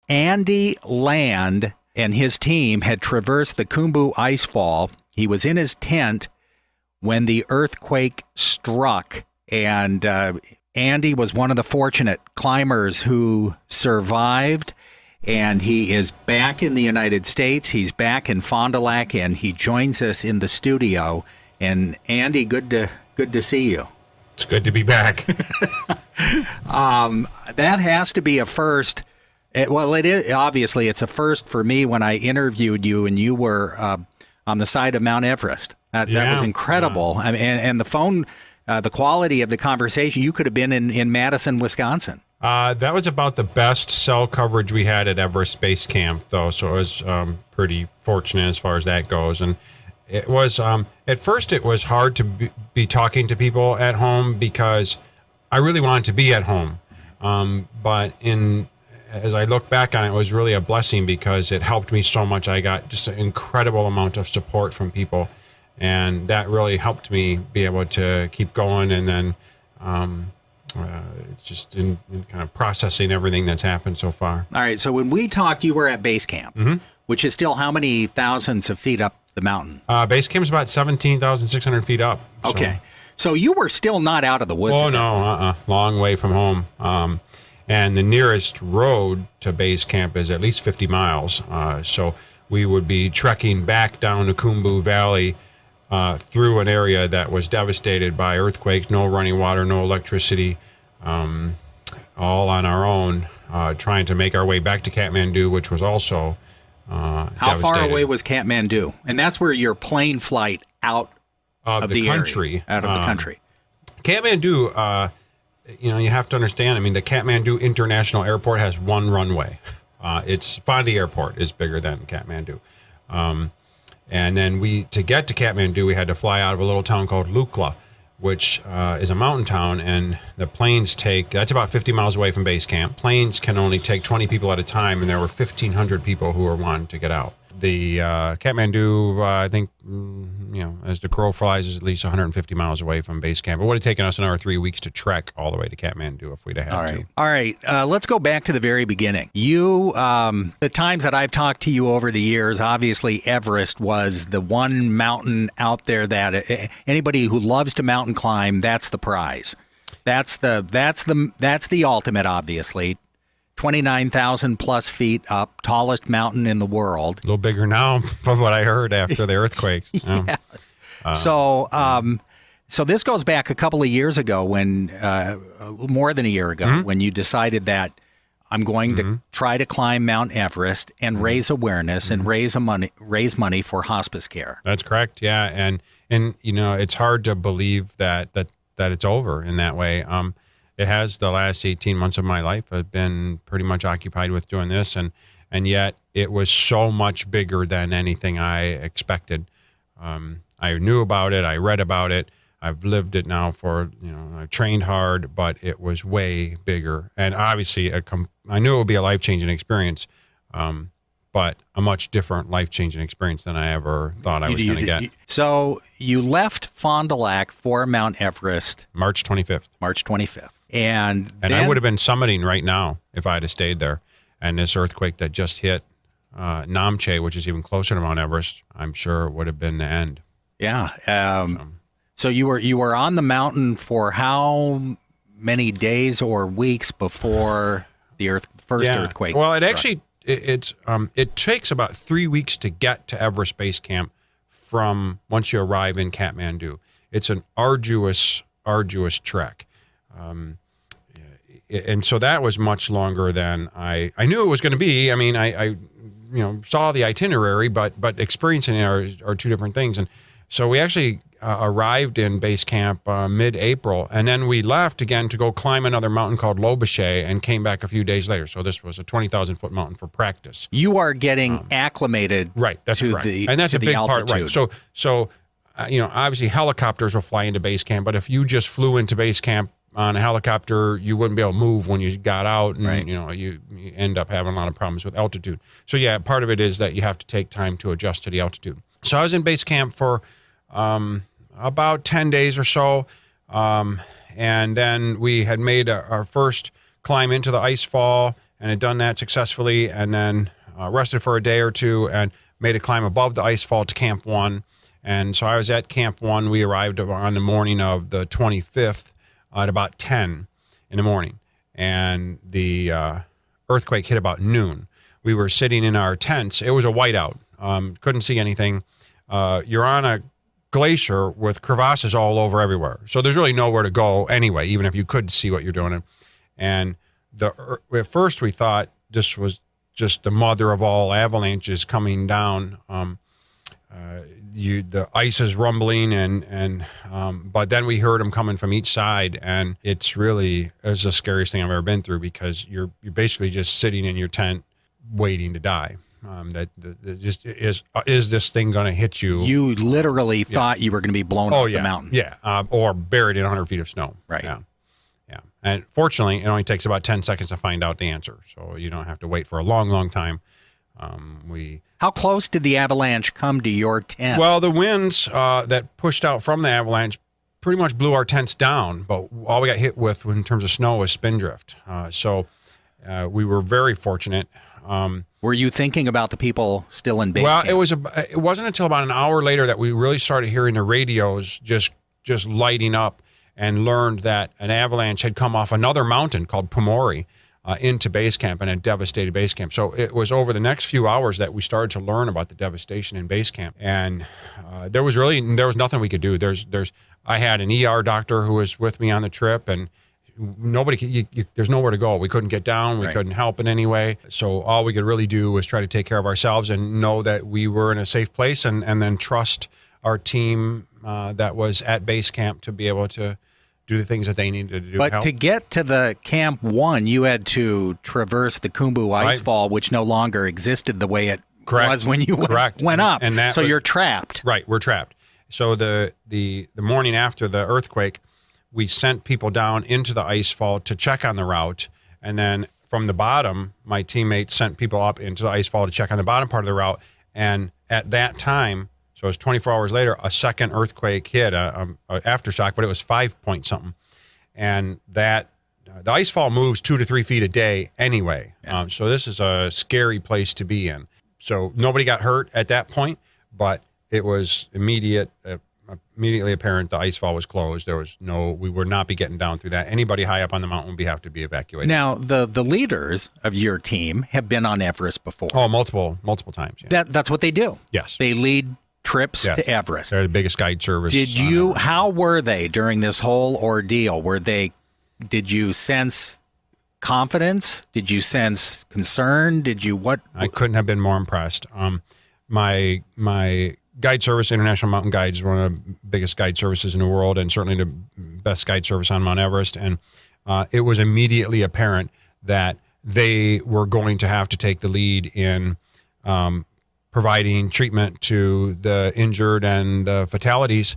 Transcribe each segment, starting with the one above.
Andy Land and his team had traversed the Khumbu icefall. He was in his tent when the earthquake struck, and Andy was one of the fortunate climbers who survived, and he is back in the United States. He's back in Fond du Lac, and he joins us in the studio. And Andy, good to see you. It's good to be back. That has to be a first. It is obviously it's a first for me when I interviewed you and you were on the side of Mount Everest. That was incredible. I mean, and the phone, the quality of the conversation. You could have been in Madison, Wisconsin. That was about the best cell coverage we had at Everest Base Camp, though. So it was pretty fortunate as far as that goes. And it was at first it was hard to be talking to people at home because I really wanted to be at home. But as I look back on it, it was really a blessing because it helped me so much. I got just an incredible amount of support from people, and that really helped me be able to keep going. And then just in kind of processing everything that's happened so far. All right. So when we talked, you were at base camp, which is still how many thousands of feet up the mountain? Base camp is about 17,600 feet up. Okay. So you were still not out of the woods. Oh, no. Long way from home. And the nearest road to base camp is at least 50 miles. So we would be trekking back down the Khumbu Valley through an area that was devastated by earthquakes, no running water, no electricity, all on our own, trying to make our way back to Kathmandu, which was also How far away was Kathmandu? And that's where your plane flight out of the country. Out of the country. Kathmandu, you have to understand, I mean, the Kathmandu International Airport has one runway. It's Fondi Airport is bigger than Kathmandu. And then to get to Kathmandu, we had to fly out of a little town called Lukla, which is a mountain town, and the planes that's about 50 miles away from base camp. Planes can only take 20 people at a time, and there were 1,500 people who were wanting to get out. The Kathmandu, I think, as the crow flies, is at least 150 miles away from base camp. It would have taken us another 3 weeks to trek all the way to Kathmandu if we'd have had to. All right. Let's go back to the very beginning. You, the times that I've talked to you over the years, obviously Everest was the one mountain out there that anybody who loves to mountain climb, that's the prize. That's the ultimate, obviously. 29,000 plus feet up, tallest mountain in the world. A little bigger now from what I heard after the earthquake. Yeah. So this goes back a couple of years ago when, more than a year ago, when you decided that I'm going to try to climb Mount Everest and raise awareness and raise money for hospice care. That's correct. Yeah. And it's hard to believe that it's over in that way. It has the last 18 months of my life. I've been pretty much occupied with doing this, and yet it was so much bigger than anything I expected. I knew about it. I read about it. I've lived it now I've trained hard, but it was way bigger. And obviously, I knew it would be a life-changing experience, but a much different life-changing experience than I ever thought I was going to get. So you left Fond du Lac for Mount Everest. March 25th. And I would have been summiting right now if I had stayed there. And this earthquake that just hit Namche, which is even closer to Mount Everest, I'm sure would have been the end. Yeah. So you were on the mountain for how many days or weeks before the first earthquake? Well, it takes about 3 weeks to get to Everest Base Camp from once you arrive in Kathmandu. It's an arduous trek. And so that was much longer than I knew it was going to be. I mean, I saw the itinerary, but experiencing it are two different things. And so we actually arrived in base camp mid-April, and then we left again to go climb another mountain called Lobuche and came back a few days later. So this was a 20,000-foot mountain for practice. You are getting acclimated that's to correct. the and that's to a the big altitude. part, right? So obviously helicopters will fly into base camp, but if you just flew into base camp on a helicopter, you wouldn't be able to move when you got out, and you end up having a lot of problems with altitude. So yeah, part of it is that you have to take time to adjust to the altitude. So I was in base camp for about 10 days or so, and then we had made our first climb into the ice fall, and had done that successfully, and then rested for a day or two and made a climb above the ice fall to Camp 1. And so I was at Camp 1. We arrived on the morning of the 25th at about 10 in the morning, and the earthquake hit about noon. We were sitting in our tents. It was a whiteout. Couldn't see anything. You're on a glacier with crevasses all over everywhere. So there's really nowhere to go anyway, even if you could see what you're doing. And at first we thought this was just the mother of all avalanches coming down. The ice is rumbling, but then we heard them coming from each side, and it's the scariest thing I've ever been through, because you're basically just sitting in your tent waiting to die. Is this thing going to hit you? You literally thought you were going to be blown off the mountain. Yeah, or buried in 100 feet of snow. Right. Yeah. And fortunately, it only takes about 10 seconds to find out the answer, so you don't have to wait for a long, long time. How close did the avalanche come to your tent? Well, the winds that pushed out from the avalanche pretty much blew our tents down, but all we got hit with in terms of snow was spindrift. So we were very fortunate. Were you thinking about the people still in base camp? It wasn't until about an hour later that we really started hearing the radios just lighting up, and learned that an avalanche had come off another mountain called Pomori into base camp and had devastated base camp. So it was over the next few hours that we started to learn about the devastation in base camp. And there was nothing we could do. I had an ER doctor who was with me on the trip, and there's nowhere to go. We couldn't get down. We couldn't help in any way. So all we could really do was try to take care of ourselves and know that we were in a safe place, and then trust our team that was at base camp to be able to do the things that they needed to do. But to get to the Camp 1, you had to traverse the Khumbu Icefall, which no longer existed the way it was when you went up. And so you're trapped. Right, we're trapped. So the morning after the earthquake, we sent people down into the icefall to check on the route. And then from the bottom, my teammates sent people up into the icefall to check on the bottom part of the route. And at that time, so it was 24 hours later, a second earthquake hit, a aftershock, but it was 5 point something. And the icefall moves 2 to 3 feet a day anyway. Yeah. So this is a scary place to be in. So nobody got hurt at that point, but it was immediately apparent the icefall was closed. We would not be getting down through that. Anybody high up on the mountain would have to be evacuated. Now, the leaders of your team have been on Everest before. Oh, multiple times. Yeah. That's what they do. Yes. They lead trips to Everest. They're the biggest guide service. How were they during this whole ordeal? Did you sense confidence? Did you sense concern? I couldn't have been more impressed. My guide service, International Mountain Guides, is one of the biggest guide services in the world, and certainly the best guide service on Mount Everest. And it was immediately apparent that they were going to have to take the lead in providing treatment to the injured and the fatalities,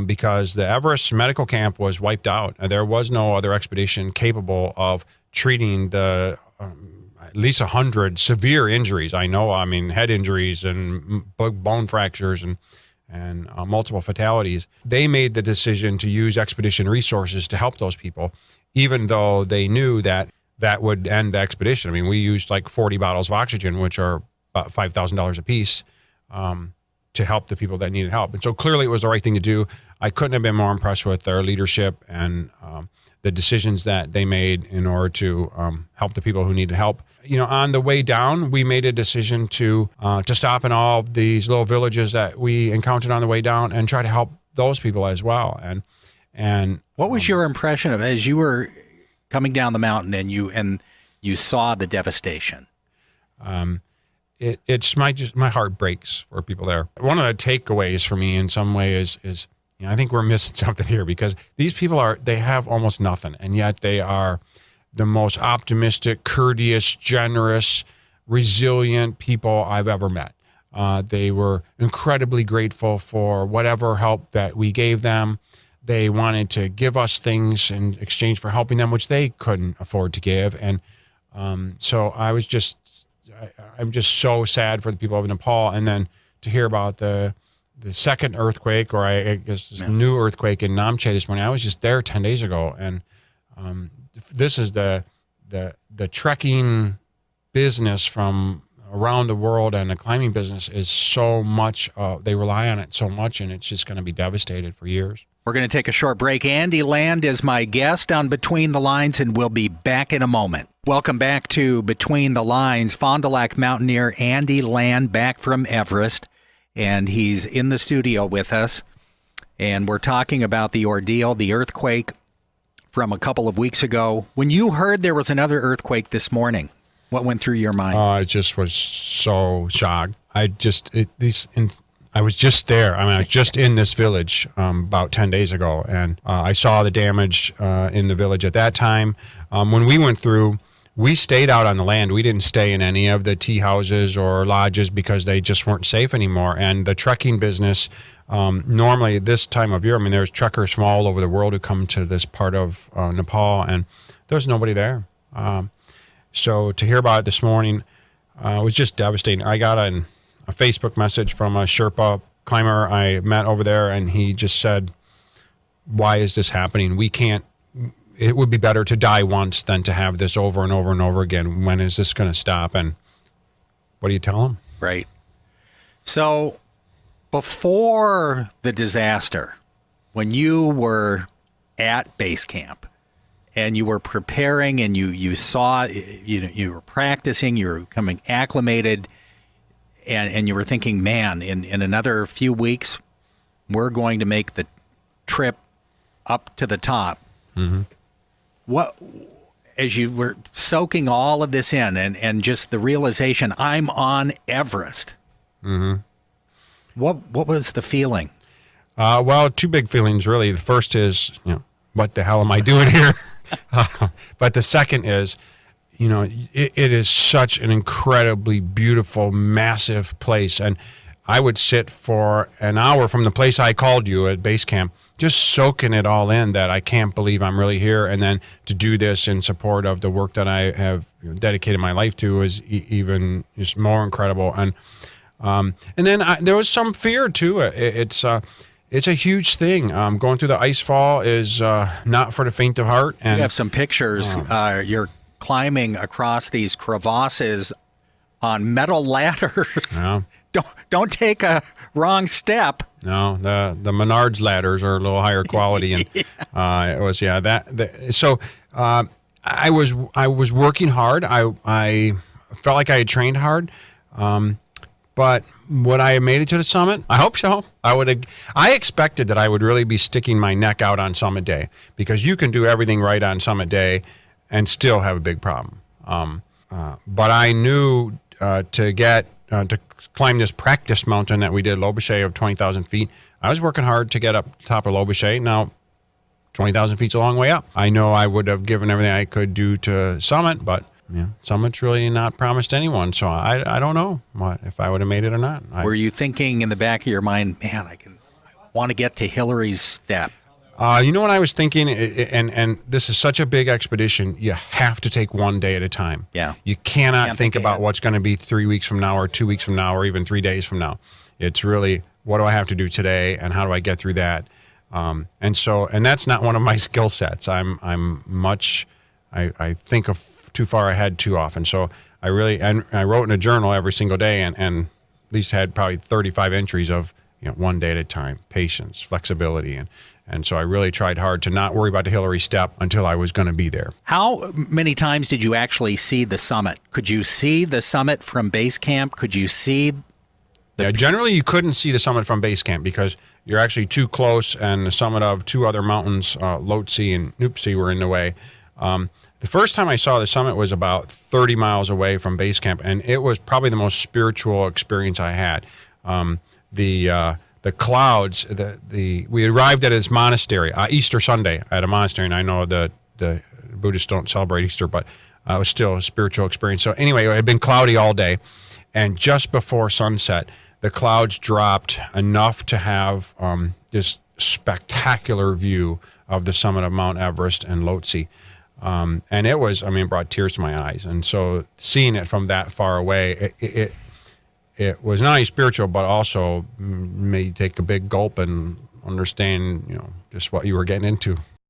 because the Everest medical camp was wiped out. There was no other expedition capable of treating the at least 100 severe injuries. I mean, head injuries and bone fractures and multiple fatalities. They made the decision to use expedition resources to help those people, even though they knew that would end the expedition. I mean, we used like 40 bottles of oxygen, which are about $5,000 a piece, to help the people that needed help. And so clearly it was the right thing to do. I couldn't have been more impressed with their leadership and the decisions that they made in order to help the people who needed help. On the way down, we made a decision to stop in all of these little villages that we encountered on the way down and try to help those people as well. And what was your impression of, as you were coming down the mountain and you saw the devastation? It's my heart breaks for people there. One of the takeaways for me in some way is I think we're missing something here, because these people they have almost nothing, and yet they are the most optimistic, courteous, generous, resilient people I've ever met. They were incredibly grateful for whatever help that we gave them. They wanted to give us things in exchange for helping them, which they couldn't afford to give. And so I'm just so sad for the people of Nepal. And then to hear about the second earthquake, or I guess this new earthquake in Namche this morning. I was just there 10 days ago, and this is the trekking business from around the world, and the climbing business is so much, they rely on it so much, and it's just going to be devastated for years. We're going to take a short break. Andy Land is my guest on Between the Lines, and we'll be back in a moment. Welcome back to Between the Lines. Fond du Lac mountaineer Andy Land back from Everest, and he's in the studio with us. And we're talking about the ordeal, the earthquake from a couple of weeks ago. When you heard there was another earthquake this morning, what went through your mind? I just was so shocked. I was just there. I was just in this village about 10 days ago, and I saw the damage in the village at that time. When we went through, we stayed out on the land. We didn't stay in any of the tea houses or lodges because they just weren't safe anymore. And the trekking business, normally this time of year, there's trekkers from all over the world who come to this part of Nepal, and there's nobody there. So to hear about it this morning was just devastating. I got a Facebook message from a Sherpa climber I met over there, and he just said, "Why is this happening? It would be better to die once than to have this over and over and over again. When is this going to stop?" And what do you tell him? Right. So before the disaster, when you were at base camp and you were preparing and you saw, you were practicing, you were becoming acclimated, and you were thinking, man, in another few weeks, we're going to make the trip up to the top. Mm-hmm. What, as you were soaking all of this in and just the realization, I'm on Everest. Mm-hmm. What was the feeling? Well, two big feelings, really. The first is, what the hell am I doing here? But the second is, it is such an incredibly beautiful, massive place. And I would sit for an hour from the place I called you at base camp, just soaking it all in, that I can't believe I'm really here. And then to do this in support of the work that I have dedicated my life to is even just more incredible. And then there was some fear too. It's a huge thing. Going through the ice fall is not for the faint of heart. And you have some pictures. You're climbing across these crevasses on metal ladders. Yeah. Don't take a wrong step. No, the Menards ladders are a little higher quality, and yeah. It was So I was working hard. I felt like I had trained hard, but would I have made it to the summit? I hope so. I expected that I would really be sticking my neck out on summit day, because you can do everything right on summit day and still have a big problem. But I knew to climb this practice mountain that we did, Lobuche, of 20,000 feet. I was working hard to get up top of Lobuche. Now, 20,000 feet's a long way up. I know I would have given everything I could do to summit, but summit's really not promised anyone. So I don't know if I would have made it or not. Were you thinking in the back of your mind, man, I want to get to Hillary's step? You know what I was thinking, and this is such a big expedition, you have to take one day at a time. Yeah. You can't think about what's going to be 3 weeks from now or 2 weeks from now or even 3 days from now. It's really, what do I have to do today, and how do I get through that? And that's not one of my skill sets. I think of too far ahead too often. So I wrote in a journal every single day and at least had probably 35 entries of, one day at a time, patience, flexibility, and so I really tried hard to not worry about the Hillary step until I was going to be there. How many times did you actually see the summit? Could you see the summit from base camp? Could you see generally you couldn't see the summit from base camp because you're actually too close, and the summit of two other mountains, Lhotse and Nuptse, were in the way. The first time I saw the summit was about 30 miles away from base camp, and it was probably the most spiritual experience I had. The clouds, we arrived at his monastery, Easter Sunday at a monastery, and I know the Buddhists don't celebrate Easter, but it was still a spiritual experience. So anyway, it had been cloudy all day, and just before sunset, the clouds dropped enough to have this spectacular view of the summit of Mount Everest and Lhotse. And it was, it brought tears to my eyes. And so seeing it from that far away, it was not only spiritual, but also made you take a big gulp and understand, just what you were getting into.